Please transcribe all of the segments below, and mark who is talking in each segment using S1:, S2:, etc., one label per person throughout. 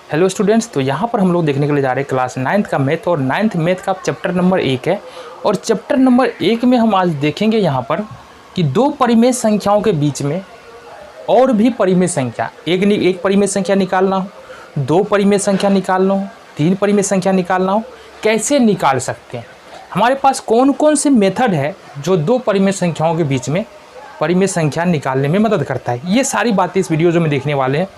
S1: Hello students, तो यहाँ पर हम लोग देखने के लिए जा रहे हैं क्लास 9th का मैथ और 9th मैथ का चैप्टर नंबर 1 है। और चैप्टर नंबर 1 में हम आज देखेंगे यहाँ पर कि दो परिमेय संख्याओं के बीच में और भी परिमेय संख्या, एक परिमेय संख्या निकालना हो, दो परिमेय संख्या निकालना हो, तीन परिमेय संख्या निकालना हो, कैसे निकाल सकते हैं। हमारे पास कौन कौन से मेथड है जो दो परिमेय संख्याओं के बीच में परिमेय संख्या निकालने में मदद करता है, ये सारी बातें इस वीडियो में देखने वाले हैं।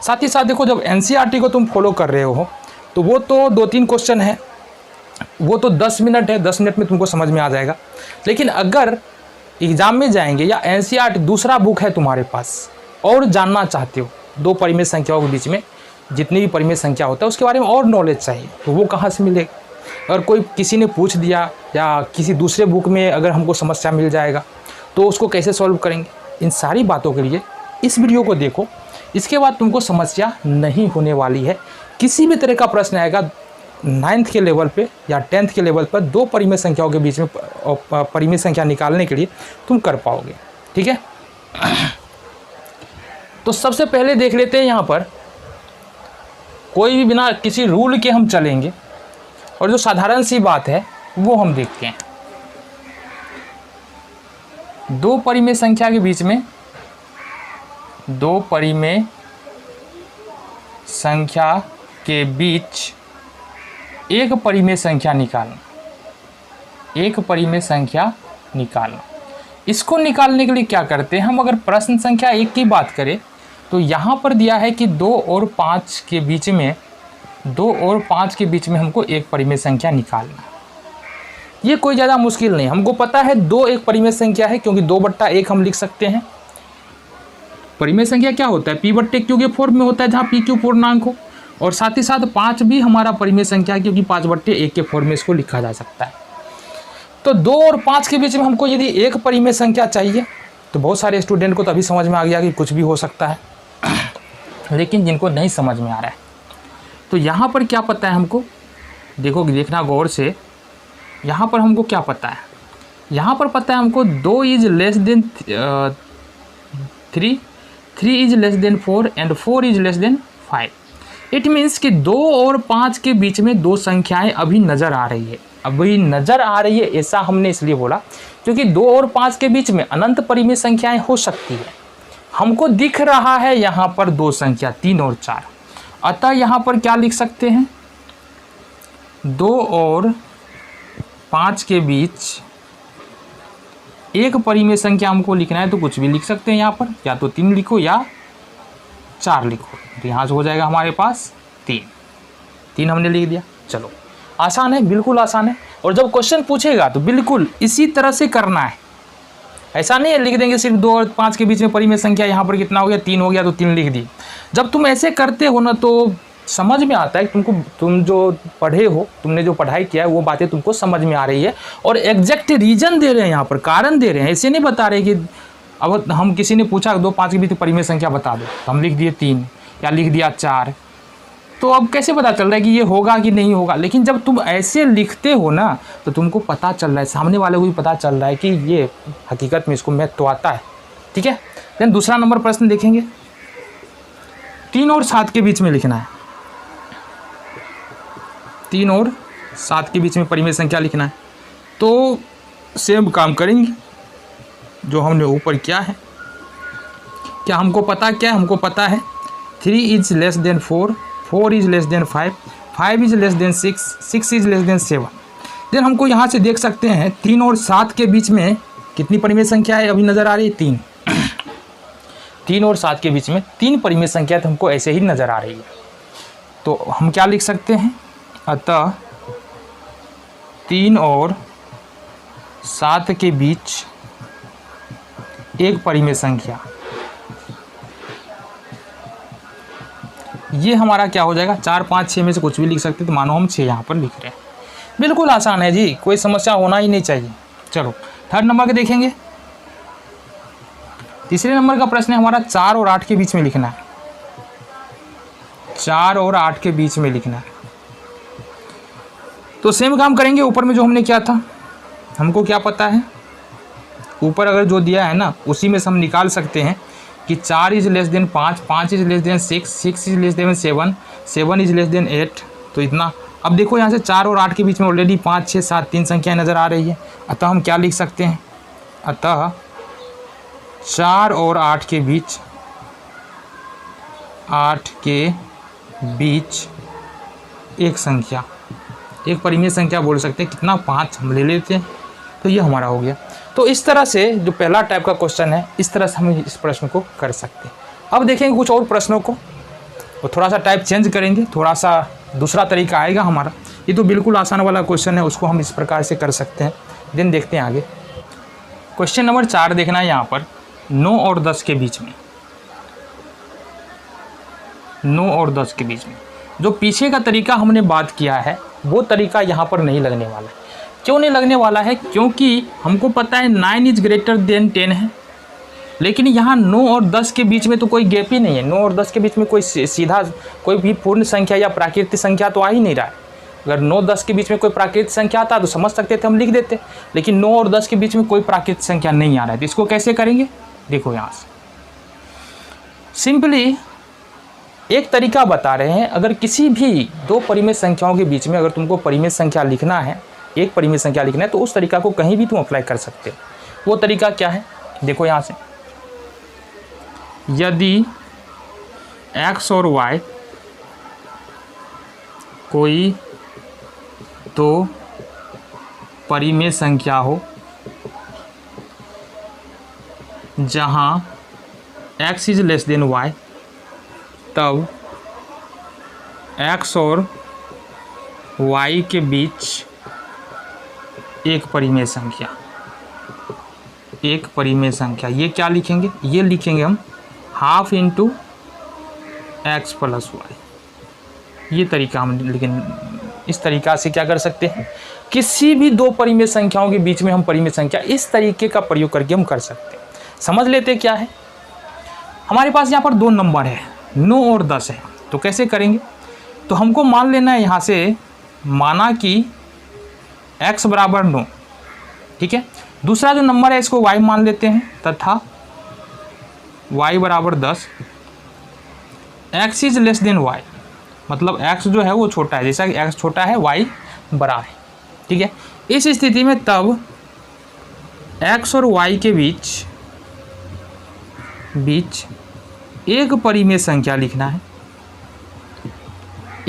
S1: साथ ही साथ देखो, जब एनसीईआरटी को तुम फॉलो कर रहे हो तो वो तो 2-3 क्वेश्चन है, वो तो 10 मिनट है, 10 मिनट में तुमको समझ में आ जाएगा। लेकिन अगर एग्ज़ाम में जाएंगे या एनसीईआरटी दूसरा बुक है तुम्हारे पास और जानना चाहते हो दो परिमेय संख्याओं के बीच में जितनी भी परिमेय संख्या होता है उसके बारे में और नॉलेज चाहिए, तो वो कहाँ से मिलेगा। अगर कोई किसी ने पूछ दिया या किसी दूसरे बुक में अगर हमको समस्या मिल जाएगा तो उसको कैसे सॉल्व करेंगे। इन सारी बातों के लिए इस वीडियो को देखो, इसके बाद तुमको समस्या नहीं होने वाली है। किसी भी तरह का प्रश्न आएगा 9th के लेवल पे या 10th के लेवल पर दो परिमेय संख्याओं के बीच में परिमेय संख्या निकालने के लिए तुम कर पाओगे, ठीक है। तो सबसे पहले देख लेते हैं, यहाँ पर कोई भी बिना किसी रूल के हम चलेंगे और जो साधारण सी बात है वो हम देखते हैं। दो परिमेय संख्या के बीच में दो परिमेय संख्या के बीच एक परिमेय संख्या निकालना, एक परिमेय संख्या निकालना। इसको निकालने के लिए क्या करते हैं हम, अगर प्रश्न संख्या 1 की बात करें तो यहाँ पर दिया है कि 2 और 5 के बीच में हमको एक परिमेय संख्या निकालना। ये कोई ज़्यादा मुश्किल नहीं, हमको पता है 2 एक परिमेय संख्या है क्योंकि 2/1 हम लिख सकते हैं। परिमेय संख्या क्या होता है, p/q के फॉर्म में होता है जहाँ pq पूर्णांक हो, और साथ ही साथ 5 भी हमारा परिमेय संख्या है क्योंकि 5/1 के फॉर्म में इसको लिखा जा सकता है। तो 2 और 5 के बीच में हमको यदि एक परिमेय संख्या चाहिए तो बहुत सारे स्टूडेंट को तभी समझ में आ गया कि कुछ भी हो सकता है। लेकिन जिनको नहीं समझ में आ रहा है तो यहाँ पर क्या पता है हमको, देखो देखना गौर से, यहाँ पर हमको क्या पता है, यहाँ पर पता है हमको 2 is less than 3, 3 is less than 4 and 4 is less than 5। It means कि 2 और 5 के बीच में दो संख्याएं अभी नज़र आ रही है। अभी नज़र आ रही है ऐसा हमने इसलिए बोला क्योंकि 2 और 5 के बीच में अनंत परिमेय संख्याएं हो सकती है। हमको दिख रहा है यहाँ पर दो संख्या 3 और 4, अतः यहाँ पर क्या लिख सकते हैं, 2 और 5 के बीच एक परिमेय संख्या हमको लिखना है तो कुछ भी लिख सकते हैं। यहाँ पर या तो 3 लिखो या 4 लिखो, तो यहाँ से हो जाएगा हमारे पास 3 हमने लिख दिया। चलो, आसान है, बिल्कुल आसान है। और जब क्वेश्चन पूछेगा तो बिल्कुल इसी तरह से करना है, ऐसा नहीं है लिख देंगे सिर्फ 2 और 5 के बीच में परिमेय संख्या यहाँ पर कितना हो गया, 3 हो गया तो 3 लिख दी। जब तुम ऐसे करते हो ना तो समझ में आता है कि तुम जो पढ़े हो, तुमने जो पढ़ाई किया है वो बातें तुमको समझ में आ रही है और एग्जैक्ट रीजन दे रहे हैं, यहाँ पर कारण दे रहे हैं। ऐसे नहीं बता रहे कि अब हम किसी ने पूछा 2-5 के बीच परिमेय संख्या बता दो तो हम लिख दिए 3 या लिख दिया 4, तो अब कैसे पता चल रहा है कि ये होगा कि नहीं होगा। लेकिन जब तुम ऐसे लिखते हो ना तो तुमको पता चल रहा है, सामने वाले को भी पता चल रहा है कि ये हकीकत में इसको मैथ तो आता है, ठीक है। देन दूसरा नंबर प्रश्न देखेंगे, 3 और 7 के बीच में लिखना है, 3 और 7 के बीच में परिमेय संख्या लिखना है। तो सेम काम करेंगे जो हमने ऊपर किया है। क्या हमको पता, क्या हमको पता है 3 is less than 4, 4 is less than 5, 5 is less than 6, 6 is less than 7। Then हमको यहाँ से देख सकते हैं 3 और 7 के बीच में कितनी परिमेय संख्या है, अभी नज़र आ रही है 3। 3 और 7 के बीच में 3 परिमेय संख्या तो हमको ऐसे ही नज़र आ रही है। तो हम क्या लिख सकते हैं, अतः 3 और 7 के बीच एक परिमेय संख्या, ये हमारा क्या हो जाएगा, 4, 5, 6 में से कुछ भी लिख सकते हैं। तो मानो हम 6 यहाँ पर लिख रहे हैं, बिल्कुल आसान है जी, कोई समस्या होना ही नहीं चाहिए। चलो थर्ड नंबर के देखेंगे। तीसरे नंबर का प्रश्न है हमारा 4 और 8 के बीच में लिखना है, 4 और 8 के बीच में लिखना है। तो सेम काम करेंगे ऊपर में जो हमने किया था। हमको क्या पता है, ऊपर अगर जो दिया है ना उसी में से हम निकाल सकते हैं कि 4 is less than 5, 5 is less than 6, 6 is less than 7, 7 is less then 8। तो इतना। अब देखो यहाँ से 4 और 8 के बीच में ऑलरेडी 5, 6, 7 3 संख्याएं नज़र आ रही है। अतः हम क्या लिख सकते हैं, अतः 4 और 8 के बीच, 8 के बीच एक संख्या, एक परिमेय संख्या बोल सकते हैं। कितना, 5 हम ले लेते हैं। तो ये हमारा हो गया। तो इस तरह से जो पहला टाइप का क्वेश्चन है, इस तरह से हम इस प्रश्न को कर सकते हैं। अब देखेंगे कुछ और प्रश्नों को, वो थोड़ा सा टाइप चेंज करेंगे, थोड़ा सा दूसरा तरीका आएगा हमारा। ये तो बिल्कुल आसान वाला क्वेश्चन है, उसको हम इस प्रकार से कर सकते हैं। देन देखते हैं आगे। क्वेश्चन नंबर 4 देखना है यहाँ पर, 9 और 10 के बीच में, 9 और 10 के बीच में जो पीछे का तरीका हमने बात किया है, वो तरीका यहाँ पर नहीं लगने वाला है। क्यों नहीं लगने वाला है, क्योंकि हमको पता है 9 इज ग्रेटर देन 10 है, लेकिन यहाँ 9 और 10 के बीच में तो कोई गैप ही नहीं है। 9 और 10 के बीच में कोई सीधा कोई भी पूर्ण संख्या या प्राकृतिक संख्या तो आ ही नहीं रहा है। अगर 9 10 के बीच में कोई प्राकृतिक संख्या आता तो समझ सकते थे, हम लिख देते, लेकिन 9 और 10 के बीच में कोई प्राकृतिक संख्या नहीं आ रहा है। तो इसको कैसे करेंगे, देखो यहाँ से सिंपली एक तरीका बता रहे हैं। अगर किसी भी दो परिमेय संख्याओं के बीच में अगर तुमको परिमेय संख्या लिखना है, एक परिमेय संख्या लिखना है, तो उस तरीका को कहीं भी तुम अप्लाई कर सकते हो। वो तरीका क्या है, देखो यहाँ से, यदि x और y कोई तो परिमेय संख्या हो जहां x is less than y, तब x और y के बीच एक परिमेय संख्या, एक परिमेय संख्या, ये क्या लिखेंगे, ये लिखेंगे हम half into x plus y. ये तरीका हम, लेकिन इस तरीका से क्या कर सकते हैं, किसी भी दो परिमेय संख्याओं के बीच में हम परिमेय संख्या इस तरीके का प्रयोग करके हम कर सकते हैं। समझ लेते क्या है, हमारे पास यहाँ पर दो नंबर है, 9 और 10 है। तो कैसे करेंगे, तो हमको मान लेना है यहाँ से, माना कि x बराबर 9, ठीक है। दूसरा जो नंबर है इसको y मान लेते हैं, तथा y बराबर 10, x is less than y, मतलब x जो है वो छोटा है, जैसा कि x छोटा है y बड़ा है, ठीक है। इस स्थिति में तब x और y के बीच एक परिमेय संख्या लिखना है,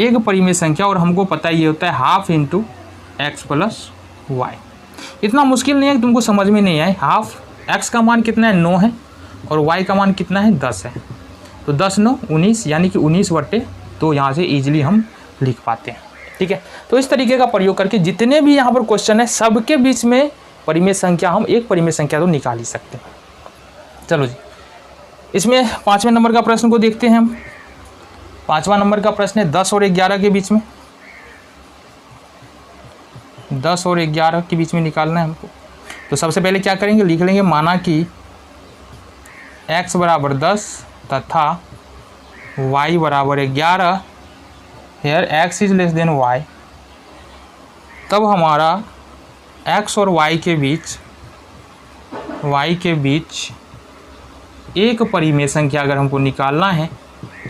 S1: एक परिमेय संख्या, और हमको पता ये होता है half into x plus y. इतना मुश्किल नहीं है कि तुमको समझ में नहीं आए। हाफ, x का मान कितना है, 9 है, और y का मान कितना है, 10 है। तो 10 9 19, यानी कि 19/2 तो यहाँ से ईजिली हम लिख पाते हैं, ठीक है। तो इस तरीके का प्रयोग करके जितने भी यहाँ पर क्वेश्चन है, सबके बीच में परिमेय संख्या, हम एक परिमेय संख्या तो निकाल ही सकते हैं। चलो जी, इसमें 5वें नंबर का प्रश्न को देखते हैं हम। 5वां नंबर का प्रश्न है 10 और 11 के बीच में, 10 और 11 के बीच में निकालना है हमको। तो सबसे पहले क्या करेंगे, लिख लेंगे, माना कि x बराबर 10 तथा y बराबर 11, here x is less than y, तब हमारा x और y के बीच एक परिमेय संख्या अगर हमको निकालना है,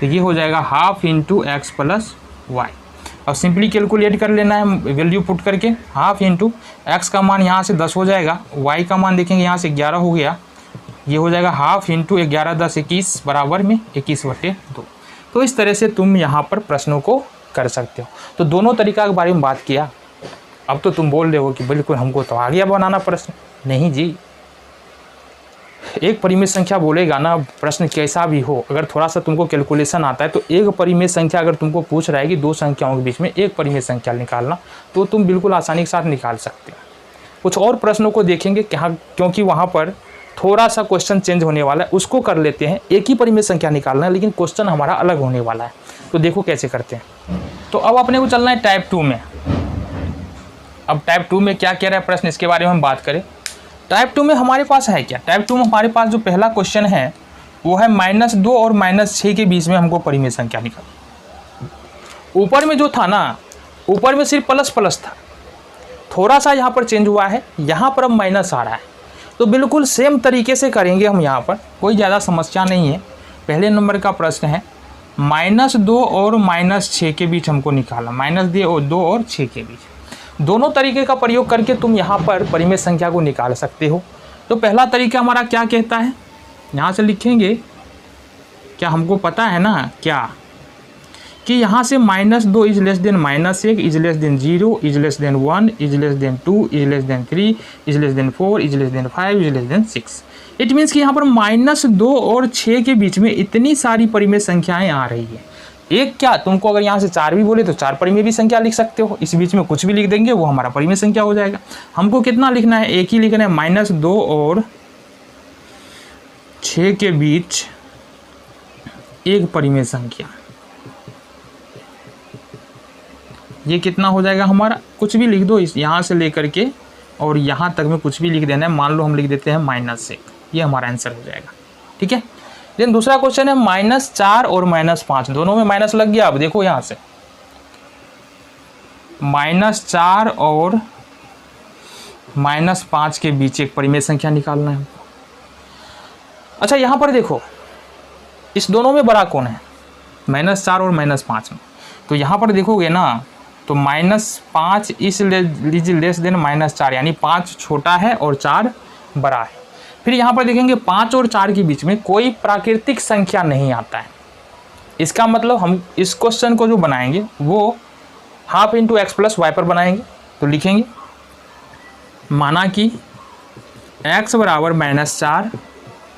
S1: तो ये हो जाएगा half into x plus y. अब सिंपली कैलकुलेट कर लेना है, वैल्यू पुट करके, हाफ इंटू एक्स का मान यहाँ से 10 हो जाएगा, वाई का मान देखेंगे यहाँ से 11 हो गया, ये हो जाएगा हाफ इंटू 11 10 21 बराबर में 21/2। तो इस तरह से तुम यहाँ पर प्रश्नों को कर सकते हो। तो दोनों तरीका के बारे में बात किया। अब तो तुम बोल रहे हो कि बिल्कुल हमको तो आ गया बनाना प्रश्न। नहीं जी, एक परिमेय संख्या बोलेगा ना, प्रश्न कैसा भी हो, अगर थोड़ा सा तुमको कैलकुलेशन आता है, तो एक परिमेय संख्या अगर तुमको पूछ रहा है कि दो संख्याओं के बीच में एक परिमेय संख्या निकालना, तो तुम बिल्कुल आसानी के साथ निकाल सकते हो। कुछ और प्रश्नों को देखेंगे क्योंकि वहाँ पर थोड़ा सा क्वेश्चन चेंज होने वाला है, उसको कर लेते हैं। एक ही परिमेय संख्या निकालना है, लेकिन क्वेश्चन हमारा अलग होने वाला है। तो देखो कैसे करते हैं। तो अब अपने को चलना है टाइप 2 में। अब टाइप 2 में क्या कह रहा है प्रश्न, इसके बारे में हम बात करें। टाइप 2 में हमारे पास है क्या, टाइप 2 में हमारे पास जो पहला क्वेश्चन है वो है -2 और -6 के बीच में हमको परिमेय संख्या निकाल। ऊपर में जो था ना, ऊपर में सिर्फ प्लस प्लस था, थोड़ा सा यहाँ पर चेंज हुआ है, यहाँ पर अब माइनस आ रहा है। तो बिल्कुल सेम तरीके से करेंगे हम यहाँ पर, कोई ज़्यादा समस्या नहीं है। पहले नंबर का प्रश्न है -2 और -6 के बीच हमको निकालना, -2 और 6 के बीच। दोनों तरीके का प्रयोग करके तुम यहाँ पर परिमेय संख्या को निकाल सकते हो। तो पहला तरीका हमारा क्या कहता है, यहाँ से लिखेंगे, क्या हमको पता है ना क्या कि यहाँ से -2 is less then -1 is less then 0 is less then 1 is less than 2 is less than 3 is less than 4 is less than 5 is less than 6। It means कि यहाँ पर -2 और 6 के बीच में इतनी सारी परिमेय संख्याएं आ रही है। एक क्या, तुमको अगर यहाँ से 4 भी बोले तो 4 परिमेय भी संख्या लिख सकते हो, इस बीच में कुछ भी लिख देंगे वो हमारा परिमेय संख्या हो जाएगा। हमको कितना लिखना है, एक ही लिखना है, -2 और 6 के बीच एक परिमेय संख्या। ये कितना हो जाएगा हमारा, कुछ भी लिख दो, इस यहाँ से लेकर के और यहाँ तक में कुछ भी लिख देना है। मान लो हम लिख देते हैं -1, ये हमारा आंसर हो जाएगा। ठीक है। देन दूसरा क्वेश्चन है -4 और -5, दोनों में माइनस लग गया। अब देखो यहाँ से -4 और -5 के बीच एक परिमेय संख्या निकालना है। अच्छा यहाँ पर देखो, इस दोनों में बड़ा कौन है, -4 और -5 में। तो यहाँ पर देखोगे ना तो -5 इज लेस देन -4, यानी 5 छोटा है और 4 बड़ा है। फिर यहाँ पर देखेंगे 5 और 4 के बीच में कोई प्राकृतिक संख्या नहीं आता है। इसका मतलब हम इस क्वेश्चन को जो बनाएंगे वो ½ × x + y पर बनाएंगे। तो लिखेंगे माना कि x बराबर -4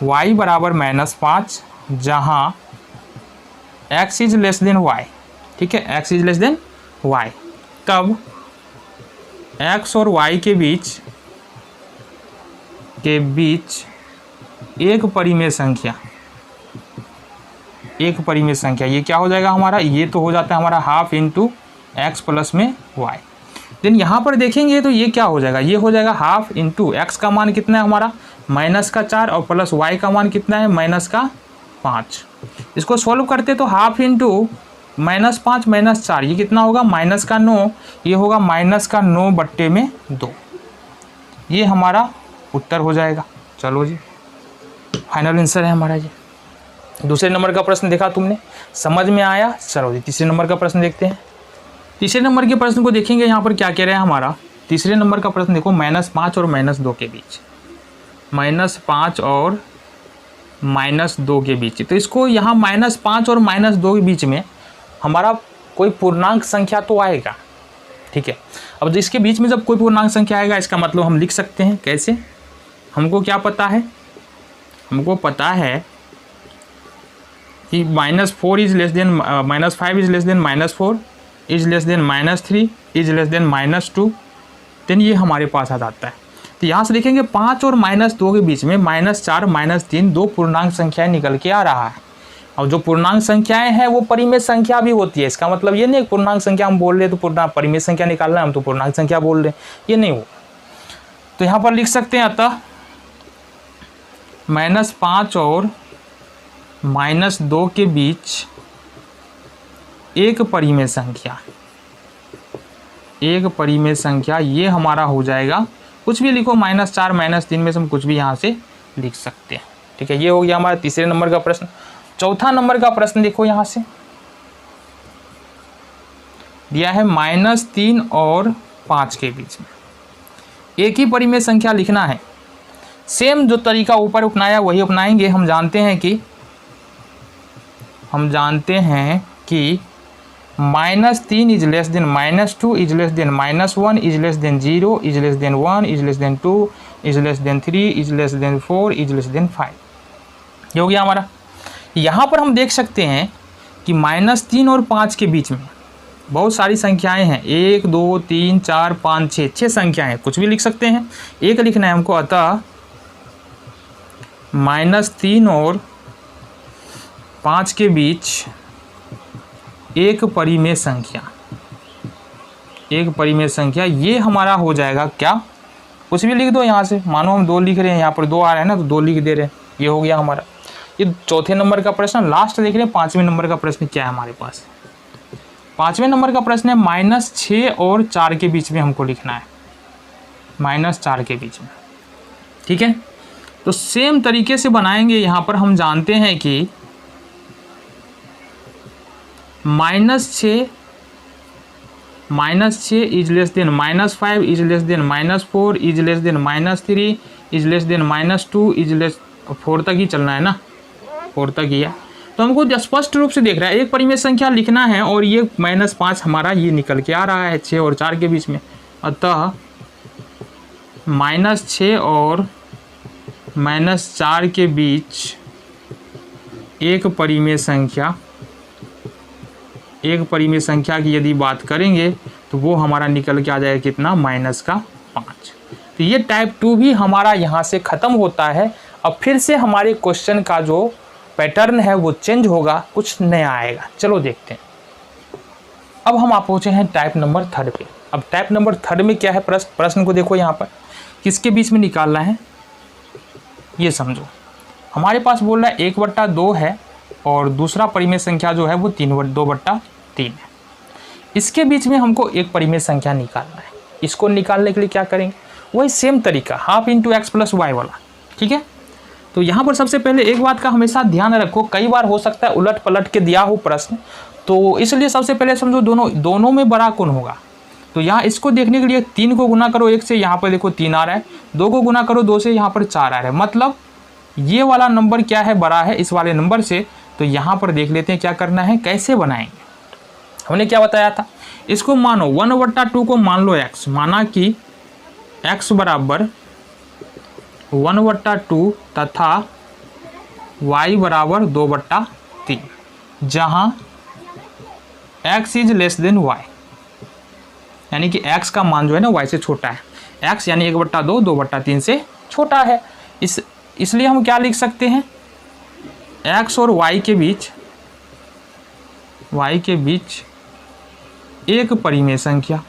S1: y बराबर -5 जहाँ x is less than y। ठीक है, x is less than y, तब x और y के बीच एक परिमेय संख्या, ये क्या हो जाएगा हमारा, ये तो हो जाता है हमारा ½ × x + में y। देन यहाँ पर देखेंगे तो ये क्या हो जाएगा, ये हो जाएगा ½ × x का मान कितना है हमारा -4 और प्लस y का मान कितना है -5। इसको सॉल्व करते तो ½ × -5 -4, ये कितना होगा -9, ये होगा -9/2। ये हमारा उत्तर हो जाएगा। चलो जी, फाइनल आंसर है हमारा ये। दूसरे नंबर का प्रश्न देखा तुमने, समझ में आया। चलो जी तीसरे नंबर का प्रश्न देखते हैं। तीसरे नंबर के प्रश्न को देखेंगे, यहाँ पर क्या कह रहे हैं हमारा। तीसरे नंबर का प्रश्न देखो, -5 और -2 के बीच, -5 और -2 के बीच। तो इसको यहाँ -5 और -2 के बीच में हमारा कोई पूर्णांक संख्या तो आएगा। ठीक है, अब इसके बीच में जब कोई पूर्णांक संख्या आएगा, इसका मतलब हम लिख सकते हैं कैसे, हमको क्या पता है, हमको पता है कि -4 is less than -5 is less than -4 is less than -3 is less than -2। Then ये हमारे पास आ जाता है। तो यहाँ से देखेंगे 5 और -2 के बीच में -4 -3 दो पूर्णांक संख्याएं निकल के आ रहा है। और जो पूर्णांक संख्याएं हैं वो परिमेय संख्या भी होती है। इसका मतलब ये नहीं पूर्णांक संख्या हम बोल रहे तो पूर्णांक परिमेय संख्या निकालना है, हम तो पूर्णांक संख्या बोल रहे हैं, ये नहीं हो। तो यहाँ पर लिख सकते हैं अतः -5 और -2 के बीच एक परिमेय संख्या, ये हमारा हो जाएगा, कुछ भी लिखो, -4 -3 में से हम कुछ भी यहाँ से लिख सकते हैं। ठीक है, ये हो गया हमारा तीसरे नंबर का प्रश्न। चौथा नंबर का प्रश्न देखो, यहाँ से दिया है -3 और 5 के बीच में एक ही परिमेय संख्या लिखना है। सेम जो तरीका ऊपर अपनाया वही अपनाएंगे। हम जानते हैं कि -3 is less than -2 is less then -1 is less then 0 is less then 1 is less than 2 is less than 3 is less than 4 is less than 5। ये हो गया हमारा। यहाँ पर हम देख सकते हैं कि -3 और 5 के बीच में बहुत सारी संख्याएं हैं, 1 2 3 4 5 6 संख्याएं, कुछ भी लिख सकते हैं। एक लिखना है हमको, अतः -3 और 5 के बीच एक परिमेय संख्या, ये हमारा हो जाएगा क्या, कुछ भी लिख दो यहाँ से। मानो हम 2 लिख रहे हैं, यहाँ पर 2 आ रहा है ना, तो 2 लिख दे रहे हैं। ये हो गया हमारा। ये चौथे नंबर का प्रश्न। लास्ट देख रहे हैं 5वें नंबर का प्रश्न क्या है हमारे पास। 5वें नंबर का प्रश्न है -6 और 4 के बीच में हमको लिखना है, -4 के बीच में। ठीक है। तो सेम तरीके से बनाएंगे। यहाँ पर हम जानते हैं कि -6 is less than -5 is less than -4 is less than -3 is less than -2 is less 4 तक ही चलना है ना, 4 तक ही है। तो हमको स्पष्ट रूप से देख रहा है एक परिमेय संख्या लिखना है और ये -5 हमारा ये निकल के आ रहा है 6 और 4 के बीच में। अतः -6 और -4 के बीच एक परिमेय संख्या की यदि बात करेंगे तो वो हमारा निकल के आ जाएगा कितना, -5। तो ये टाइप 2 भी हमारा यहाँ से ख़त्म होता है। अब फिर से हमारे क्वेश्चन का जो पैटर्न है वो चेंज होगा, कुछ नया आएगा। चलो देखते हैं। अब हम आप पहुँचे हैं टाइप नंबर 3 पे। अब टाइप नंबर 3 में क्या है, प्रश्न को देखो। यहाँ पर किसके बीच में निकालना है ये समझो। हमारे पास बोल रहा है 1/2 है और दूसरा परिमेय संख्या जो है वो 2/3 है। इसके बीच में हमको एक परिमेय संख्या निकालना है। इसको निकालने के लिए क्या करेंगे, वही सेम तरीका, half into x plus y वाला। ठीक है। तो यहाँ पर सबसे पहले एक बात का हमेशा ध्यान रखो, कई बार हो सकता है उलट पलट के दिया हो प्रश्न, तो इसलिए सबसे पहले समझो दोनों में बड़ा कौन होगा। तो यहाँ इसको देखने के लिए 3 को गुना करो 1 से, यहाँ पर देखो 3 आ रहा है। 2 को गुना करो 2 से, यहाँ पर 4 आ रहा है। मतलब ये वाला नंबर क्या है, बड़ा है इस वाले नंबर से। तो यहाँ पर देख लेते हैं क्या करना है, कैसे बनाएंगे। हमने क्या बताया था, इसको मानो 1/2 को मान लो x, माना कि x बराबर 1/2 तथा y बराबर 2/3, जहाँ x is less than y, यानी कि x का मान जो है ना y से छोटा है। x यानी 1/2 2/3 से छोटा है। इसलिए हम क्या लिख सकते हैं, x और y के बीच एक परिमेय संख्या।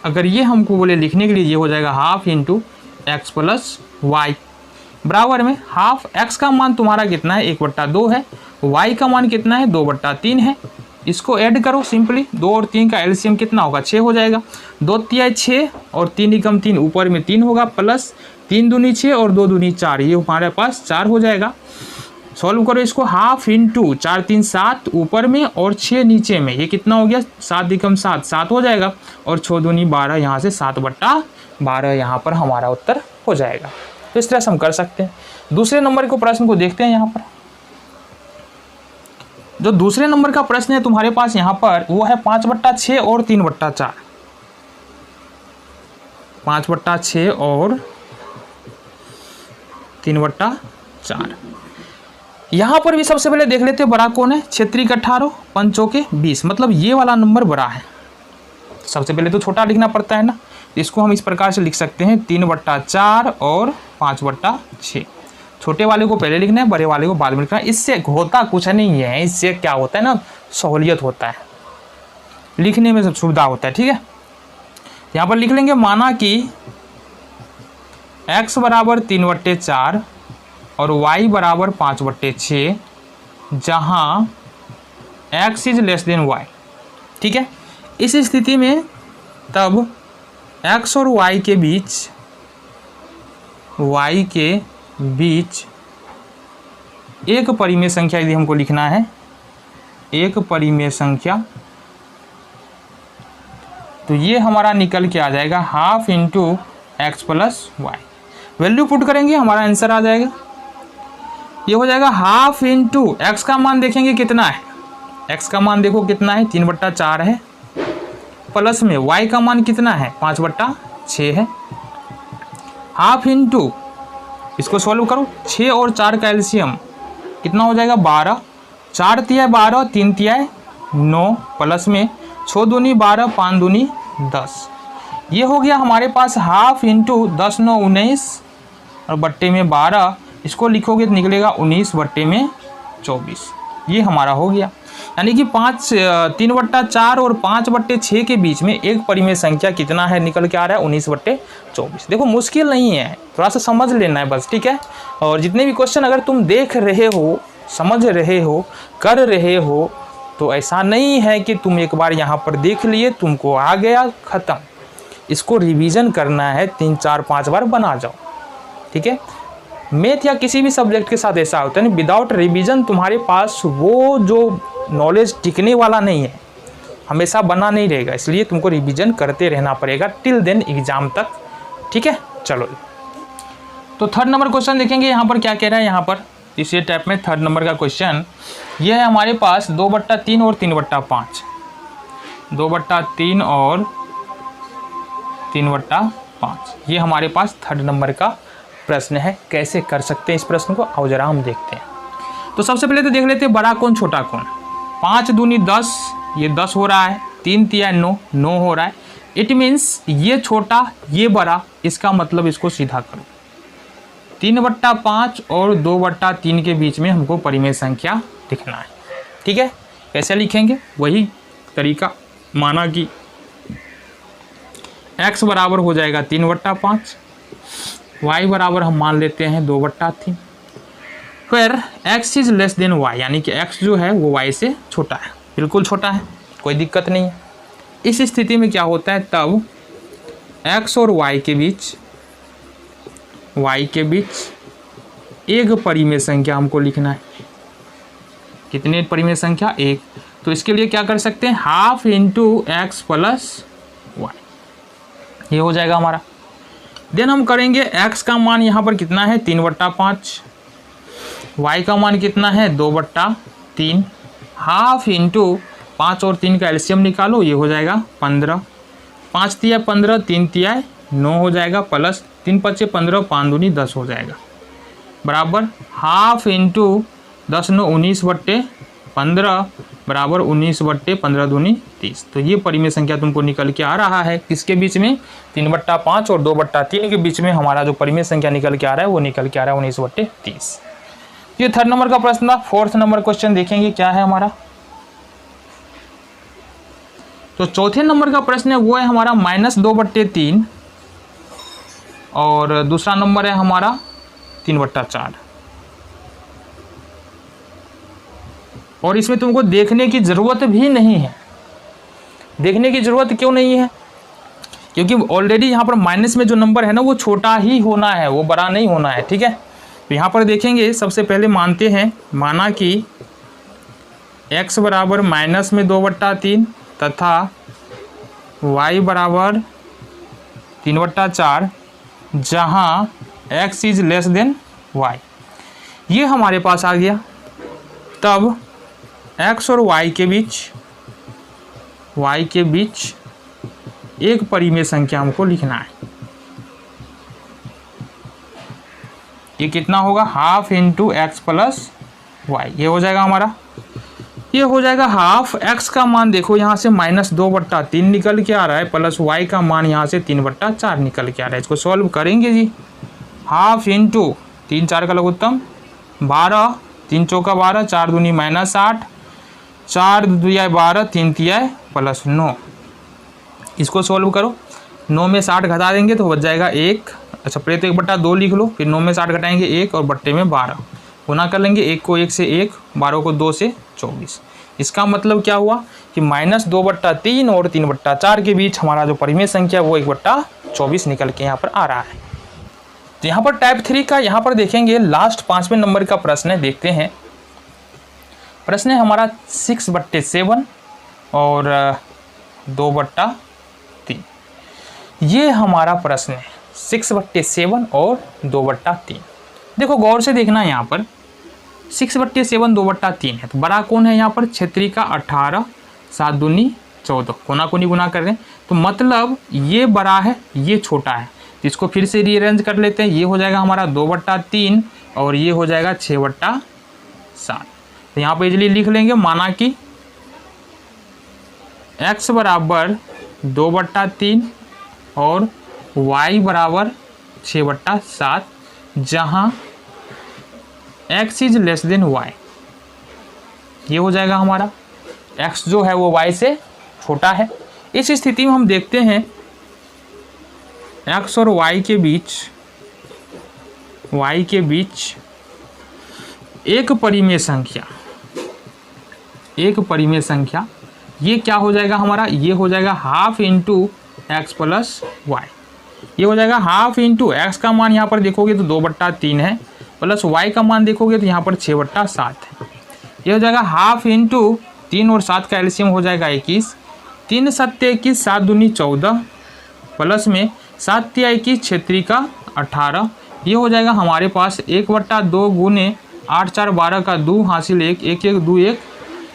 S1: अगर ये हमको बोले लिखने के लिए, ये हो जाएगा half into x plus y बराबर में हाफ। x का मान तुम्हारा कितना है, 1/2 है। y का मान कितना है, 2/3 है। इसको ऐड करो सिंपली, 2 और 3 का एलसीएम कितना होगा, 6 हो जाएगा। 2 तिया 6 और 3 एकम 3, ऊपर में 3 होगा, प्लस 3 दूनी 6 और 2 दूनी 4, ये हमारे पास 4 हो जाएगा। सॉल्व करो इसको, हाफ इंटू 4 3 7 ऊपर में और 6 नीचे में, ये कितना हो गया, 7 एकम 7 7 हो जाएगा, और 6 दूनी 12, यहाँ से 7/12 यहाँ पर हमारा उत्तर हो जाएगा। तो इस तरह से हम कर सकते हैं। दूसरे नंबर को प्रश्न को देखते हैं। यहाँ पर जो दूसरे नंबर का प्रश्न है तुम्हारे पास यहाँ पर, वो है 5/6 और 3/4। 5/6 और 3/4। यहाँ पर भी सबसे पहले देख लेते हैं बड़ा कौन है, क्षेत्रीय 18 पंचों के 20, मतलब ये वाला नंबर बड़ा है। सबसे पहले तो छोटा लिखना पड़ता है ना, इसको हम इस प्रकार से लिख सकते हैं 3/4 और 5/6। छोटे वाले को पहले लिखना है, बड़े वाले को बाद में लिखना है। इससे होता कुछ नहीं है, इससे क्या होता है ना, सहूलियत होता है, लिखने में सब सुविधा होता है। ठीक है, यहाँ पर लिख लेंगे, माना कि x बराबर 3/4 और y बराबर 5/6, जहाँ x is less than y। ठीक है, इस स्थिति में तब x और y के बीच एक परिमेय संख्या यदि हमको लिखना है, एक परिमेय संख्या, तो ये हमारा निकल के आ जाएगा half into x plus y. Value put करेंगे, हमारा आंसर आ जाएगा, ये हो जाएगा हाफ इंटू एक्स का मान देखेंगे कितना है, एक्स का मान देखो कितना है, 3/4 है, प्लस में वाई का मान कितना है, 5/6 है, हाफ इंटू, इसको सॉल्व करो, 6 और 4 का एलसीएम कितना हो जाएगा, 12, 4 तिया 12, 3 तिया 9, प्लस में 6 दूनी 12, 5 दूनी 10, ये हो गया हमारे पास हाफ इंटू 10 9 19 और बट्टे में 12, इसको लिखोगे तो निकलेगा 19/24, ये हमारा हो गया। यानी कि 3/4 और 5/6 के बीच में एक परिमेय संख्या कितना है, निकल के आ रहा है 19/24। देखो मुश्किल नहीं है, थोड़ा सा समझ लेना है बस। ठीक है, और जितने भी क्वेश्चन अगर तुम देख रहे हो, समझ रहे हो, कर रहे हो, तो ऐसा नहीं है कि तुम एक बार यहाँ पर देख लिए तुमको आ गया, ख़त्म। इसको रिवीजन करना है, 3 4 5 बार बना जाओ, ठीक है। मैथ या किसी भी सब्जेक्ट के साथ ऐसा होता है ना, विदाउट रिवीजन तुम्हारे पास वो जो नॉलेज टिकने वाला नहीं है, हमेशा बना नहीं रहेगा, इसलिए तुमको रिवीजन करते रहना पड़ेगा टिल देन एग्जाम तक, ठीक है। चलो तो थर्ड नंबर क्वेश्चन देखेंगे यहाँ पर क्या कह रहा है। यहाँ पर इसी टाइप में थर्ड नंबर का क्वेश्चन ये है हमारे पास 2/3 और 3/5, 2/3 और 3/5, ये हमारे पास थर्ड नंबर का प्रश्न है। कैसे कर सकते हैं इस प्रश्न को, आओ जरा हम देखते हैं। तो सबसे पहले तो देख लेते हैं बड़ा कौन छोटा कौन। 5 दूनी 10, ये 10 हो रहा है, 3 तिया 9, 9 हो रहा है। इट मीन्स ये छोटा ये बड़ा, इसका मतलब इसको सीधा करो। 3/5 और 2/3 के बीच में हमको परिमेय संख्या लिखना है, ठीक है। कैसे लिखेंगे, वही तरीका, माना कि x बराबर हो जाएगा 3/5, y बराबर हम मान लेते हैं 2/3, फिर x is less than y, यानी कि x जो है वो y से छोटा है, बिल्कुल छोटा है, कोई दिक्कत नहीं है। इस स्थिति में क्या होता है, तब x और y के बीच एक परिमेय संख्या हमको लिखना है। कितने परिमेय संख्या, एक। तो इसके लिए क्या कर सकते हैं, half into x plus y, ये हो जाएगा हमारा। देन हम करेंगे x का मान यहाँ पर कितना है 3/5, y का मान कितना है 2/3, हाफ इंटू 5 और 3 का एलसीएम निकालो, ये हो जाएगा 15, 5 तिया 15, 3 तिया 9 हो जाएगा, प्लस 3 5 15, 5 दूनी 10 हो जाएगा, बराबर हाफ इंटू 10 9 19/15 बराबर 19/15 दूनी 30। तो ये परिमेय संख्या तुमको निकल के आ रहा है किसके बीच में, 3/5 और 2/3 के बीच में हमारा जो परिमेय संख्या निकल के आ रहा है वो निकल के आ रहा है 19/30। ये थर्ड नंबर का प्रश्न था। फोर्थ नंबर क्वेश्चन देखेंगे क्या है हमारा। तो चौथे नंबर का प्रश्न है वो है हमारा -2/3 और दूसरा नंबर है हमारा 3/4। और इसमें तुमको देखने की ज़रूरत भी नहीं है। देखने की ज़रूरत क्यों नहीं है, क्योंकि ऑलरेडी यहाँ पर माइनस में जो नंबर है ना वो छोटा ही होना है, वो बड़ा नहीं होना है, ठीक है। तो यहाँ पर देखेंगे, सबसे पहले मानते हैं, माना कि x बराबर -2/3 तथा y बराबर 3/4 जहाँ x is less than y, ये हमारे पास आ गया। तब x और y के बीच एक परिमेय संख्या हमको लिखना है। ये कितना होगा, half into x plus y, ये हो जाएगा हमारा, ये हो जाएगा हाफ। x का मान देखो यहाँ से -2/3 निकल के आ रहा है, प्लस y का मान यहाँ से 3/4 निकल के आ रहा है। इसको सॉल्व करेंगे जी, हाफ इंटू 3 4 का लघुत्तम 12, 3 चौका 12, 4 दूनी -8, 4 दुया 12, 3 तिया +9। इसको सॉल्व करो, 9 में 60 घटा देंगे तो बच जाएगा 1। अच्छा पहले तो 1/2 लिख लो, फिर 9 में 60 घटाएंगे 1 और बट्टे में 12, गुना कर लेंगे, 1 को 1 से 1, 12 को 2 से 24। इसका मतलब क्या हुआ कि -2/3 और 3/4 के बीच हमारा जो परिमेय संख्या वो 1/24 निकल के यहाँ पर आ रहा है। तो यहाँ पर टाइप 3 का यहाँ पर देखेंगे लास्ट 5वें नंबर का प्रश्न है, देखते हैं। प्रश्न है हमारा 6/7 और 2/3, ये हमारा प्रश्न है 6/7 और 2/3। देखो गौर से देखना है, यहाँ पर 6/7 2/3 है, तो बड़ा कौन है यहाँ पर, क्षेत्रीय का 18, 7 दूनी 14, कोना कोनी गुना कर रहे हैं, तो मतलब ये बड़ा है ये छोटा है। तो इसको फिर से रीअरेंज कर लेते हैं, ये हो जाएगा हमारा 2/3 और ये हो जाएगा 6/7। तो यहाँ पर इजली लिख लेंगे, माना कि x बराबर 2/3 और y बराबर 6/7 जहाँ x is less than y, ये हो जाएगा हमारा। x जो है वो y से छोटा है। इस स्थिति में हम देखते हैं x और y के बीच एक परिमेय संख्या, ये क्या हो जाएगा हमारा, ये हो जाएगा half into x plus y, ये हो जाएगा हाफ इंटू एक्स का मान यहाँ पर देखोगे तो 2/3 है, प्लस वाई का मान देखोगे तो यहाँ पर 6/7 है। ये हो जाएगा हाफ इंटू 3 और 7 का एलसीएम हो जाएगा 21, 3 7 21, 7 दूनी 14, प्लस में 7 तिया 21, 6 3 18। ये हो जाएगा हमारे पास 1/2 गुने 8 4 12 का 2 हासिल 1 1 1 2 1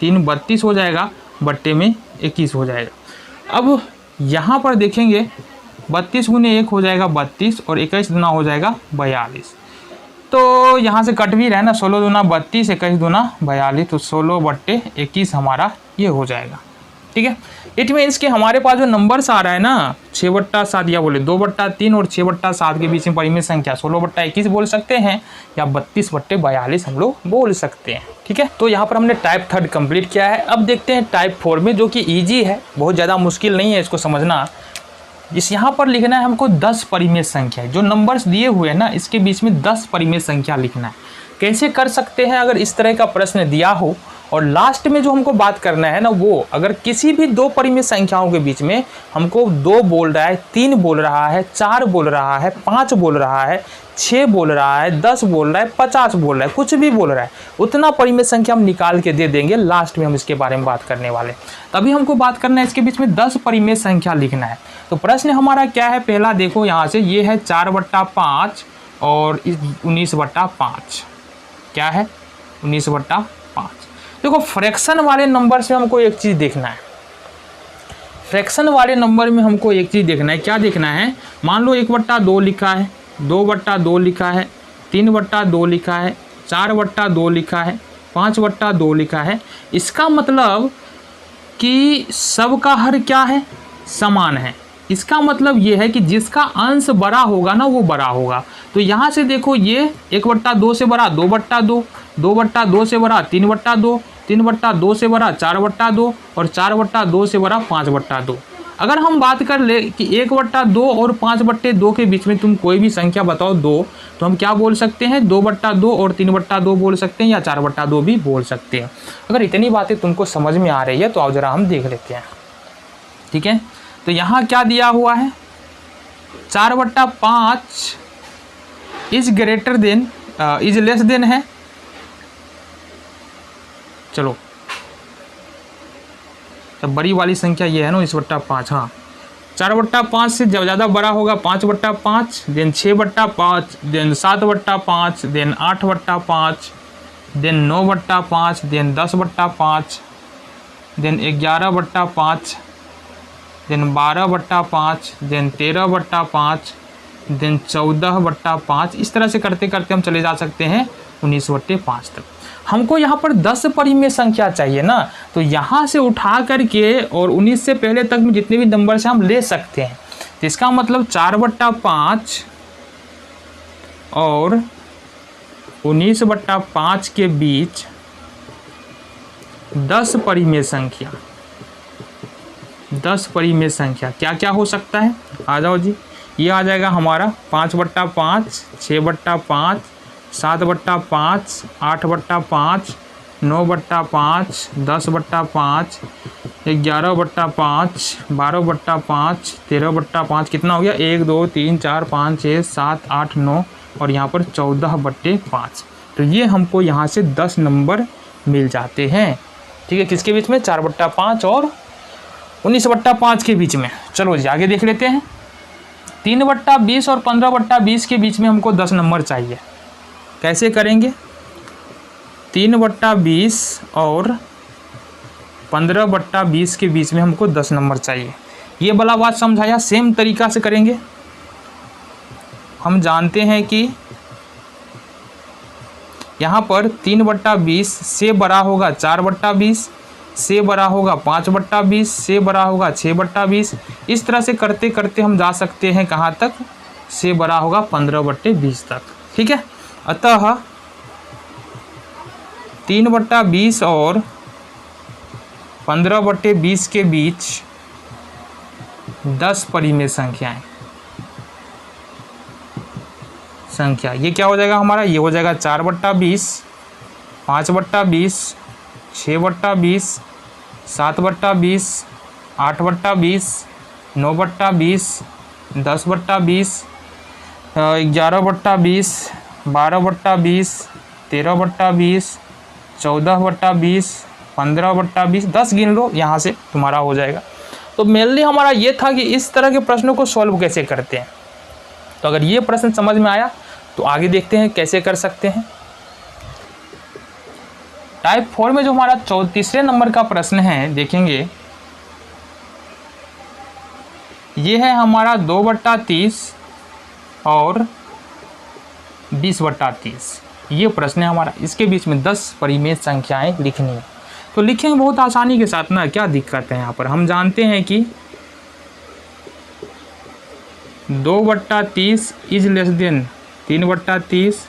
S1: 3 32 हो जाएगा, बट्टे में 21 हो जाएगा। अब यहाँ पर देखेंगे 32 गुने 1 हो जाएगा 32 और 21 दूना हो जाएगा 42। तो यहाँ से कट भी रहा है ना, 16 दूना 32, 21 दूना 42, तो 16/21 हमारा ये हो जाएगा। ठीक है, इट मीन्स कि हमारे पास जो नंबर्स आ रहा है ना 6/7 या बोले 2/3 और 6/7 के बीच में परिमेय संख्या 16/21 बोल सकते हैं या 32/42 हम लोग बोल सकते हैं। ठीक है, तो यहाँ पर हमने टाइप 3 कंप्लीट किया है। अब देखते हैं टाइप 4 में, जो कि ईजी है, बहुत ज़्यादा मुश्किल नहीं है इसको समझना। इस यहाँ पर लिखना है हमको 10 परिमेय संख्या, जो नंबर्स दिए हुए हैं ना इसके बीच में 10 परिमेय संख्या लिखना है। कैसे कर सकते हैं अगर इस तरह का प्रश्न दिया हो, और लास्ट में जो हमको बात करना है ना, वो अगर किसी भी 2 परिमेय संख्याओं के बीच में हमको 2 बोल रहा है, 3 बोल रहा है, 4 बोल रहा है, 5 बोल रहा है, 6 बोल रहा है, 10 बोल रहा है, 50 बोल रहा है, कुछ भी बोल रहा है, उतना परिमेय संख्या हम निकाल के दे देंगे। लास्ट में हम इसके बारे में बात करने वाले, तभी हमको बात करना है इसके बीच में 10 परिमेय संख्या लिखना है। तो प्रश्न हमारा क्या है, पहला देखो यहाँ से, ये है 4/5 और 19/5, क्या है 19/5। देखो फ्रैक्शन वाले नंबर से हमको एक चीज़ देखना है, फ्रैक्शन वाले नंबर में हमको एक चीज़ देखना है। क्या देखना है, मान लो 1/2 लिखा है, 2/2 लिखा है, 3/2 लिखा है, 4/2 लिखा है, 5/2 लिखा है। इसका मतलब कि सबका हर क्या है, समान है। इसका मतलब ये है कि जिसका अंश बड़ा होगा ना वो बड़ा होगा। तो यहाँ से देखो ये 1/2 से बड़ा 2/2, 2/2 से बड़ा 3/2, 3/2 से बड़ा 4/2 और 4/2 से बड़ा 5/2। अगर हम बात कर ले कि 1/2 और 5/2 के बीच में तुम कोई भी संख्या बताओ 2, तो हम क्या बोल सकते हैं, 2/2 और 3/2 बोल सकते हैं या 4/2 भी बोल सकते हैं। अगर इतनी बातें तुमको समझ में आ रही है तो आओ जरा हम देख लेते हैं। ठीक है, तो यहाँ क्या दिया हुआ है, 4/5 is greater than is less then है, चलो तो बड़ी वाली संख्या ये है ना 19/5। हाँ, 4/5 से जब ज़्यादा बड़ा होगा 5/5, then 6/5, then 7/5, then 8/5, then 9/5, then 10/5, then 11/5, then 12/5, then 13/5, then 14/5। इस तरह से करते करते हम चले जा सकते हैं 19/5 तक। हमको यहाँ पर 10 परिमेय संख्या चाहिए ना, तो यहाँ से उठा करके और 19 से पहले तक में जितने भी नंबर से हम ले सकते हैं। तो इसका मतलब 4/5 और 19/5 के बीच 10 परिमेय संख्या, 10 परिमेय संख्या क्या क्या हो सकता है, आ जाओ जी। ये आ जाएगा हमारा 5/5, 6/5, 7/5, 8/5, 9/5, 10/5, 11/5, 12/5, 13/5, कितना हो गया, 1 2 3 4 5 6 7 8 9 और यहाँ पर 14/5। तो ये हमको यहाँ से 10 नंबर मिल जाते हैं। ठीक है, किसके बीच में, 4/5 और 19/5 के बीच में। चलो जी आगे देख लेते हैं। 3/20 और 15/20 के बीच में हमको 10 नंबर चाहिए। कैसे करेंगे, 3/20 और 15/20 के बीच में हमको 10 नंबर चाहिए। ये वाला बात समझाया, सेम तरीका से करेंगे। हम जानते हैं कि यहाँ पर 3/20 से बड़ा होगा 4/20, से बड़ा होगा 5/20, से बड़ा होगा 6/20। इस तरह से करते करते हम जा सकते हैं कहाँ तक, से बड़ा होगा 15/20 तक। ठीक है, अतः 3/20 और 15/20 के बीच 10 परिमेय संख्याएं, ये क्या हो जाएगा हमारा, ये हो जाएगा 4/20, 5/20, 6/20, 7/20, 8/20, 9/20, 10/20, 11/20, 12/20, 13/20, 14/20, 15/20, 10 गिन लो, यहाँ से तुम्हारा हो जाएगा। तो मेनली हमारा ये था कि इस तरह के प्रश्नों को सॉल्व कैसे करते हैं। तो अगर ये प्रश्न समझ में आया तो आगे देखते हैं कैसे कर सकते हैं। टाइप 4 में जो हमारा तीसरे नंबर का प्रश्न है, देखेंगे ये है हमारा 2/30 और 20/30। ये प्रश्न है हमारा, इसके बीच में 10 परिमेय संख्याएं लिखनी है। तो लिखेंगे बहुत आसानी के साथ ना, क्या दिक्कत है यहाँ पर। हम जानते हैं कि 2/30 is less then 3/30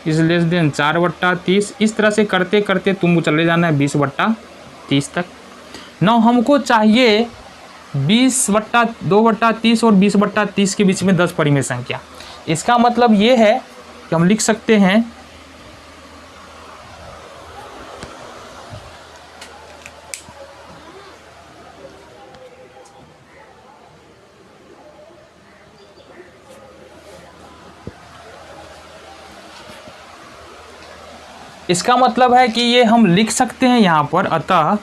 S1: is less then 4/30। इस तरह से करते करते तुमको चले जाना है 20/30 तक। ना हमको चाहिए 2/30 और 20/30 के बीच में 10 परिमेय संख्या। इसका मतलब ये है कि हम लिख सकते हैं कि ये हम लिख सकते हैं यहाँ पर, अतः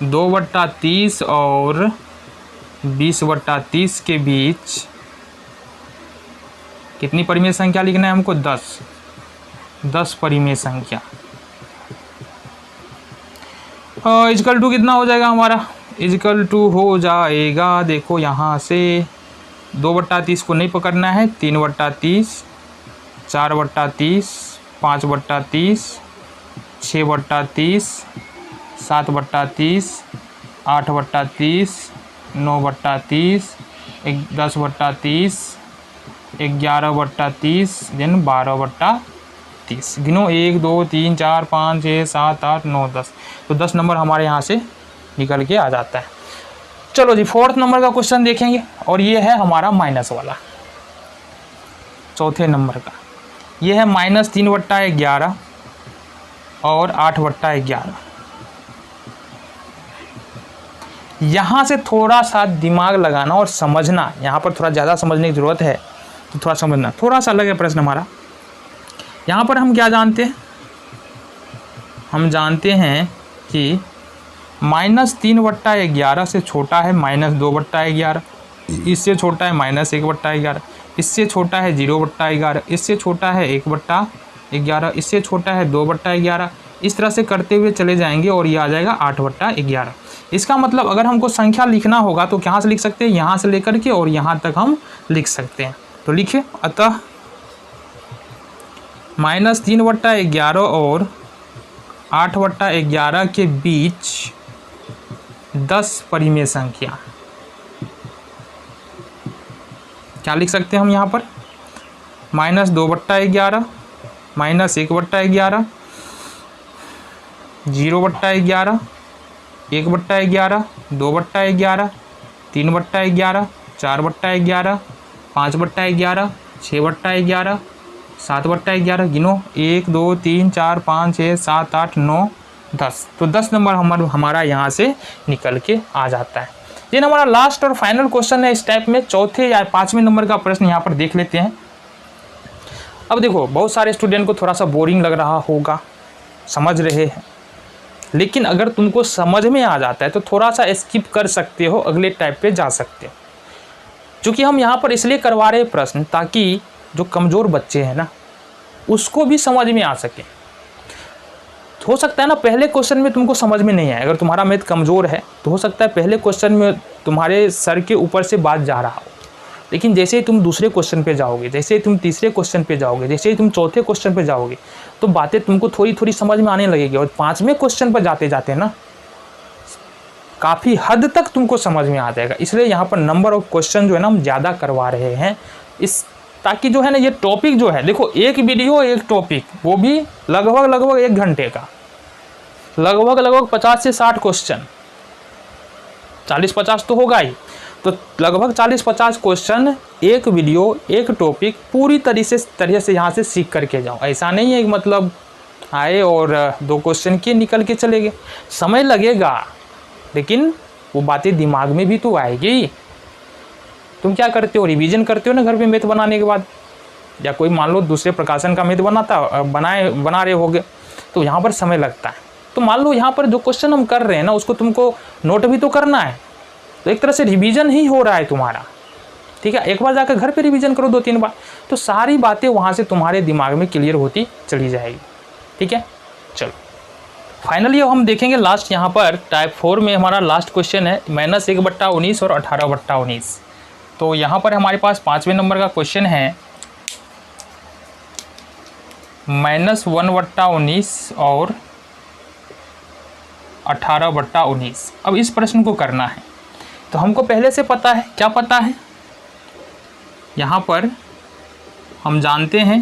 S1: 2/30 और 20/30 के बीच कितनी परिमेय संख्या लिखना है हमको? 10 परिमेय संख्या। इजकल टू कितना हो जाएगा हमारा? इजकल टू हो जाएगा, देखो यहाँ से 2/30 को नहीं पकड़ना है, 3/30, 4/30, 5/30, 6/30, 7/30, 8/30, 9/30, 10/30, 11/30, देन 12/30। गिनो 1 2 3 4 5 6 7 8 9 10। तो 10 नंबर हमारे यहाँ से निकल के आ जाता है। चलो जी, 4th नंबर का क्वेश्चन देखेंगे, और ये है हमारा माइनस वाला, चौथे नंबर का। ये है -3/11 और 8/11। यहाँ से थोड़ा सा दिमाग लगाना और समझना, यहाँ पर थोड़ा ज़्यादा समझने की ज़रूरत है, तो थोड़ा समझना। थोड़ा सा अलग है प्रश्न हमारा। यहाँ पर हम क्या जानते हैं? हम जानते हैं कि -3/11 से छोटा है -2/11, इससे छोटा है -1/11, इससे छोटा है 0/11, इससे छोटा है 1/11, इससे छोटा है 2/11। इस तरह से करते हुए चले जाएंगे और ये आ जाएगा 8/11। इसका मतलब अगर हमको संख्या लिखना होगा तो कहाँ से लिख सकते हैं? यहाँ से लेकर के और यहाँ तक हम लिख सकते हैं। तो लिखिए, अतः -3/11 और 8/11 के बीच 10 परिमेय संख्या। क्या लिख सकते हैं हम यहाँ पर? -2/11, -1/11, 0/11, 1/11, 2/11, 3/11, 4/11, 5/11, 6/11, 7/11। गिनो 1 2 3 4 5 6 7 8 9 10। तो 10 नंबर हमारा यहाँ से निकल के आ जाता है। ये हमारा लास्ट और फाइनल क्वेश्चन है इस टाइप में। चौथे या 5वें नंबर का प्रश्न यहाँ पर देख लेते हैं। अब देखो, बहुत सारे स्टूडेंट को थोड़ा सा बोरिंग लग रहा होगा, समझ रहे हैं, लेकिन अगर तुमको समझ में आ जाता है तो थोड़ा सा स्किप कर सकते हो, अगले टाइप पे जा सकते हो। क्योंकि हम यहाँ पर इसलिए करवा रहे प्रश्न ताकि जो कमज़ोर बच्चे हैं ना, उसको भी समझ में आ सके। हो सकता है ना पहले क्वेश्चन में तुमको समझ में नहीं आए, अगर तुम्हारा मैथ कमज़ोर है तो हो सकता है पहले क्वेश्चन में तुम्हारे सर के ऊपर से बात जा रहा हो, लेकिन जैसे ही तुम दूसरे क्वेश्चन पे जाओगे, जैसे ही तुम तीसरे क्वेश्चन पे जाओगे, जैसे ही तुम चौथे क्वेश्चन पे जाओगे, तो बातें तुमको थोड़ी थोड़ी समझ में आने लगेगी। और 5वें क्वेश्चन पर जाते जाते ना काफ़ी हद तक तुमको समझ में आ जाएगा। इसलिए यहाँ पर नंबर ऑफ क्वेश्चन जो है ना हम ज़्यादा करवा रहे हैं, इस ताकि जो है ना ये टॉपिक जो है, देखो एक वीडियो एक टॉपिक, वो भी लगभग 1 घंटे का, लगभग 50 से 60 क्वेश्चन, 40-50 तो होगा ही, तो लगभग 40-50 क्वेश्चन, एक वीडियो एक टॉपिक, पूरी तरह से यहाँ से सीख करके जाओ। ऐसा नहीं है कि मतलब आए और 2 क्वेश्चन किए निकल के चले गए। समय लगेगा, लेकिन वो बातें दिमाग में भी तो आएगी। तुम क्या करते हो, रिवीजन करते हो ना घर पे मैथ बनाने के बाद, या कोई मान लो दूसरे प्रकाशन का मैथ बना रहे होगे, तो यहाँ पर समय लगता है। तो मान लो यहाँ पर जो क्वेश्चन हम कर रहे हैं ना उसको तुमको नोट भी तो करना है, तो एक तरह से रिवीजन ही हो रहा है तुम्हारा, ठीक है। एक बार जाकर घर पे रिवीजन करो 2-3 बार, तो सारी बातें वहाँ से तुम्हारे दिमाग में क्लियर होती चली जाएगी, ठीक है। चलो फाइनली अब हम देखेंगे लास्ट, यहाँ पर टाइप 4 में हमारा लास्ट क्वेश्चन है -1/19 और 18/19। तो यहाँ पर हमारे पास 5वें नंबर का क्वेश्चन है -1/19 और 18/19। अब इस प्रश्न को करना है, तो हमको पहले से पता है, क्या पता है, यहाँ पर हम जानते हैं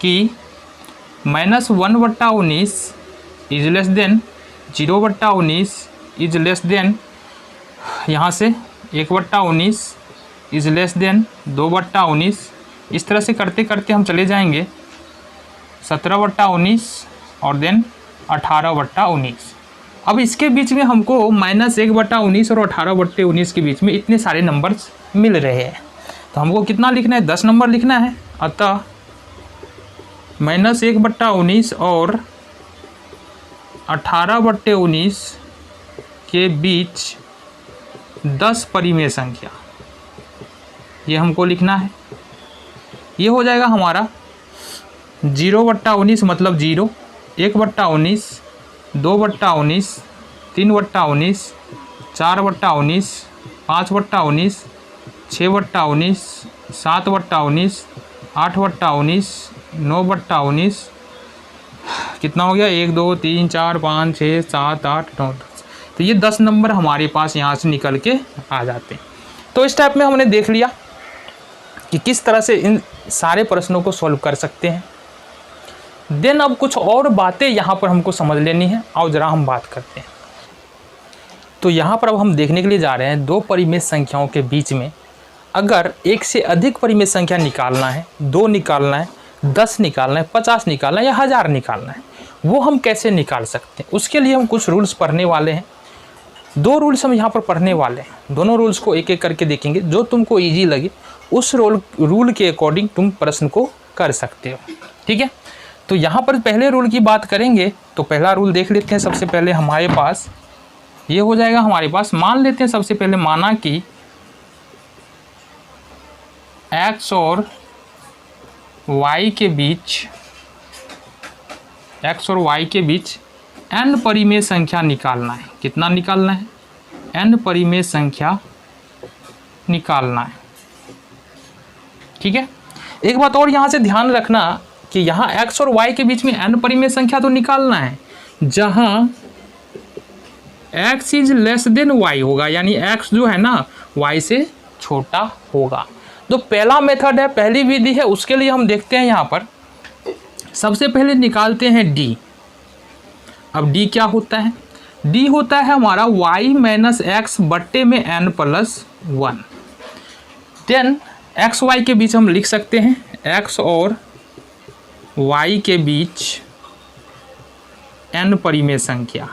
S1: कि -1/19 is less then 0/19 is less then, यहाँ से 1/19 इज लेस देन 2/19। इस तरह से करते करते हम चले जाएंगे 17/19 और देन 18/19। अब इसके बीच में हमको -1/19 और 18/19 के बीच में इतने सारे नंबर्स मिल रहे हैं, तो हमको कितना लिखना है, 10 नंबर लिखना है। अतः -1/19 और 18/19 के बीच 10 परिमेय संख्या, ये हमको लिखना है। ये हो जाएगा हमारा 0/19 मतलब 0, 1/19, 2/19, 3/19, 4/19, 5/19, 6/19, 7/19, 8/19, 9/19, कितना हो गया, 1 2 3 4 5 6 7 8 9 10। तो ये 10 नंबर हमारे पास यहाँ से निकल के आ जाते हैं। तो इस टाइप में हमने देख लिया कि किस तरह से इन सारे प्रश्नों को सॉल्व कर सकते हैं। देन अब कुछ और बातें यहाँ पर हमको समझ लेनी है, और ज़रा हम बात करते हैं। तो यहाँ पर अब हम देखने के लिए जा रहे हैं 2 परिमेय संख्याओं के बीच में अगर एक से अधिक परिमेय संख्या निकालना है, 2 निकालना है, 10 निकालना है, 50 निकालना है या 1000 निकालना है, वो हम कैसे निकाल सकते हैं। उसके लिए हम कुछ रूल्स पढ़ने वाले हैं। 2 रूल्स हम यहाँ पर पढ़ने वाले हैं। दोनों रूल्स को एक एक करके देखेंगे, जो तुमको ईजी लगे उस रूल के अकॉर्डिंग तुम प्रश्न को कर सकते हो, ठीक है। तो यहाँ पर पहले रूल की बात करेंगे, तो पहला रूल देख लेते हैं। सबसे पहले हमारे पास ये हो जाएगा, हमारे पास मान लेते हैं सबसे पहले, माना कि x और y के बीच n परिमेय संख्या निकालना है। कितना निकालना है, n परिमेय संख्या निकालना है, ठीक है। एक बात और यहाँ से ध्यान रखना कि यहाँ x और y के बीच में n परिमेय संख्या तो निकालना है जहाँ x is less than y होगा, यानी x जो है ना y से छोटा होगा। तो पहला मेथड है, पहली विधि है, उसके लिए हम देखते हैं यहाँ पर सबसे पहले निकालते हैं d। अब d क्या होता है, d होता है हमारा y माइनस एक्स बट्टे में n plus 1। Then x y के बीच हम लिख सकते हैं x और y के बीच n परिमेय संख्या,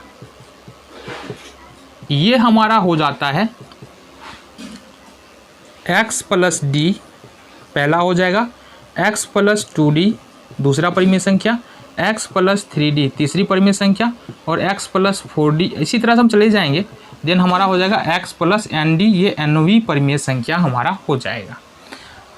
S1: ये हमारा हो जाता है x प्लस डी, पहला हो जाएगा x प्लस 2d दूसरा परिमेय संख्या, x प्लस 3d तीसरी परिमेय संख्या, और x प्लस 4d, इसी तरह से हम चले जाएंगे। देन हमारा हो जाएगा x प्लस nd, ये nवीं परिमेय संख्या हमारा हो जाएगा।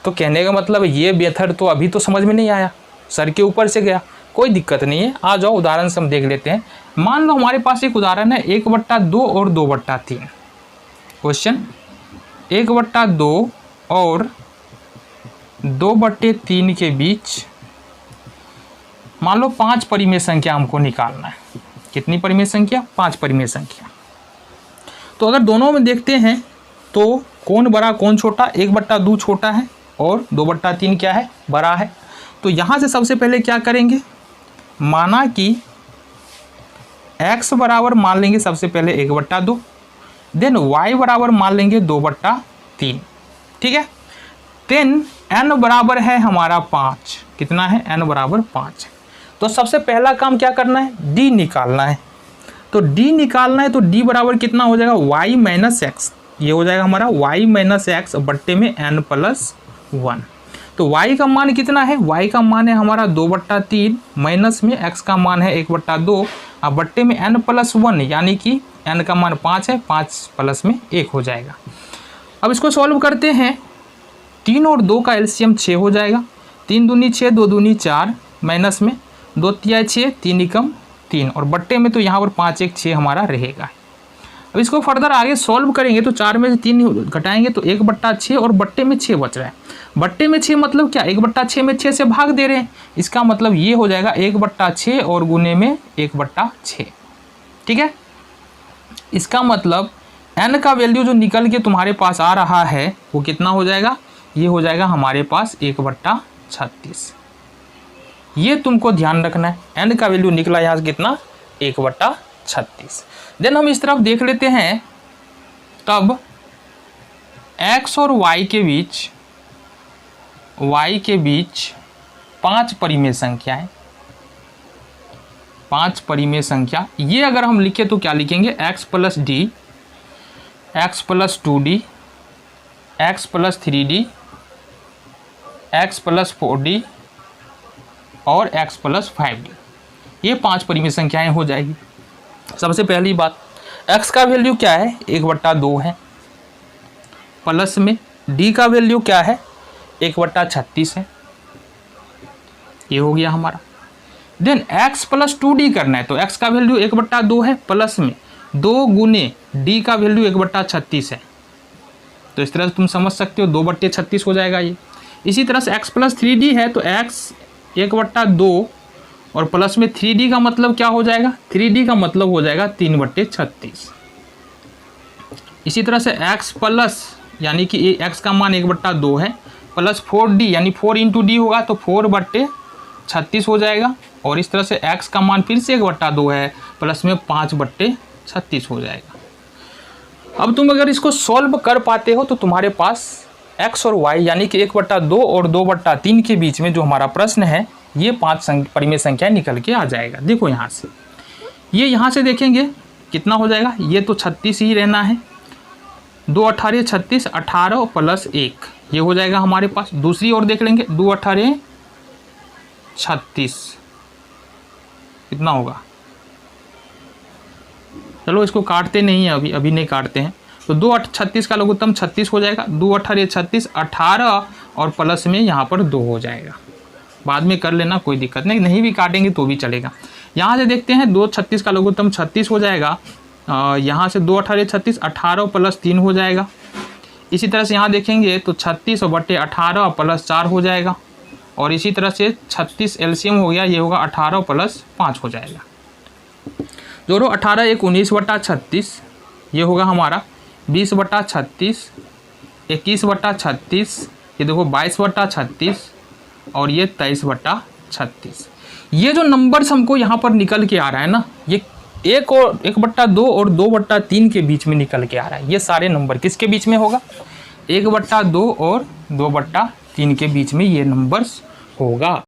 S1: तो कहने का मतलब ये मेथड तो अभी तो समझ में नहीं आया, सर के ऊपर से गया, कोई दिक्कत नहीं है। आ जाओ उदाहरण से हम देख लेते हैं। मान लो हमारे पास एक उदाहरण है 1/2 और 2/3। क्वेश्चन 1/2 और 2/3 के बीच मान लो 5 परिमेय संख्या हमको निकालना है। कितनी परिमेय संख्या, 5 परिमेय संख्या। तो अगर दोनों में देखते हैं तो कौन बड़ा कौन छोटा, 1/2 छोटा है और 2/3 क्या है, बड़ा है। तो यहाँ से सबसे पहले क्या करेंगे, माना कि x बराबर मान लेंगे सबसे पहले 1/2, देन y बराबर मान लेंगे 2/3, ठीक है। देन n बराबर है हमारा 5, कितना है, n बराबर 5। तो सबसे पहला काम क्या करना है, d निकालना है। तो डी निकालना है तो डी बराबर कितना हो जाएगा, वाई माइनस एक्स, ये हो जाएगा हमारा वाई माइनस एक्स बट्टे में एन प्लस 1। तो y का मान कितना है, y का मान है हमारा 2/3 माइनस में x का मान है 1/2 अब बट्टे में n प्लस 1, यानी कि n का मान 5 है, 5 प्लस में 1 हो जाएगा। अब इसको सॉल्व करते हैं। 3 और 2 का एलसीएम 6 हो जाएगा, 3 दूनी 6, 2 दूनी 4, माइनस में 2 तिया 6, 3 एकम 3 और बट्टे में तो यहाँ पर 5 1 6 हमारा रहेगा। अब इसको फर्दर आगे सॉल्व करेंगे तो 4 में से 3 घटाएंगे तो 1/6 और बट्टे में 6 बच रहा है। बट्टे में 6 मतलब क्या, 1/6 में 6 से भाग दे रहे हैं, इसका मतलब ये हो जाएगा 1/6 और गुने में 1/6। ठीक है, इसका मतलब n का वैल्यू जो निकल के तुम्हारे पास आ रहा है वो कितना हो जाएगा, ये हो जाएगा हमारे पास 1/36। ये तुमको ध्यान रखना है, n का वैल्यू निकला यहाँ से कितना, 1/36। देन हम इस तरफ देख लेते हैं, तब x और y के बीच 5 परिमेय संख्याएं, 5 परिमेय संख्या, ये अगर हम लिखे तो क्या लिखेंगे, x plus D, x plus 2d, x plus 3d, x plus 4d और x प्लस 5d, ये 5 परिमेय संख्याएं हो जाएगी। सबसे पहली बात, x का वैल्यू क्या है, 1/2 है, प्लस में d का वैल्यू क्या है, 1/36 है, ये हो गया हमारा। देन x प्लस 2d करना है तो x का वैल्यू 1/2 है, प्लस में 2 गुने d का वैल्यू 1/36 है, तो इस तरह से तुम समझ सकते हो 2/36 हो जाएगा ये। इसी तरह से x प्लस 3d है तो x 1/2 और प्लस में 3d का मतलब क्या हो जाएगा, 3d का मतलब हो जाएगा 3/36। इसी तरह से x प्लस, यानी कि x का मान 1/2 है, प्लस 4d यानी 4 इंटू डी होगा तो 4/36 हो जाएगा, और इस तरह से x का मान फिर से 1/2 है, प्लस में 5/36 हो जाएगा। अब तुम अगर इसको सॉल्व कर पाते हो तो तुम्हारे पास x और y यानी कि 1/2 और 2/3 के बीच में जो हमारा प्रश्न है ये 5 परिमेय संख्या निकल के आ जाएगा। देखो यहाँ से, ये यहाँ से देखेंगे कितना हो जाएगा, ये तो 36 ही रहना है, 2 18 36, 18 प्लस 1 ये हो जाएगा हमारे पास। दूसरी ओर देख लेंगे, 2 18 36 कितना होगा, चलो इसको काटते नहीं है, अभी नहीं काटते हैं, तो 2 36 का लघुत्तम 36 हो जाएगा, 2 18 36, 18 और प्लस में यहाँ पर 2 हो जाएगा, बाद में कर लेना कोई दिक्कत नहीं, नहीं भी काटेंगे तो भी चलेगा। यहाँ से देखते हैं 2 36 का लघुत्तम 36 हो जाएगा, यहाँ से 2 18 36, 18 प्लस 3 हो जाएगा। इसी तरह से यहाँ देखेंगे तो 36 बटे 18 प्लस 4 हो जाएगा, और इसी तरह से 36 एलसीएम हो गया, ये होगा 18 प्लस 5 हो जाएगा। जोड़ो 18 1 19/36, ये होगा हमारा 20/36, 21/36, ये देखो 22/36 और ये 23/36। ये जो नंबर्स हमको यहाँ पर निकल के आ रहा है ना, ये 1/2 और 2/3 के बीच में निकल के आ रहा है। ये सारे नंबर किसके बीच में होगा, 1/2 और 2/3 के बीच में ये नंबर्स होगा।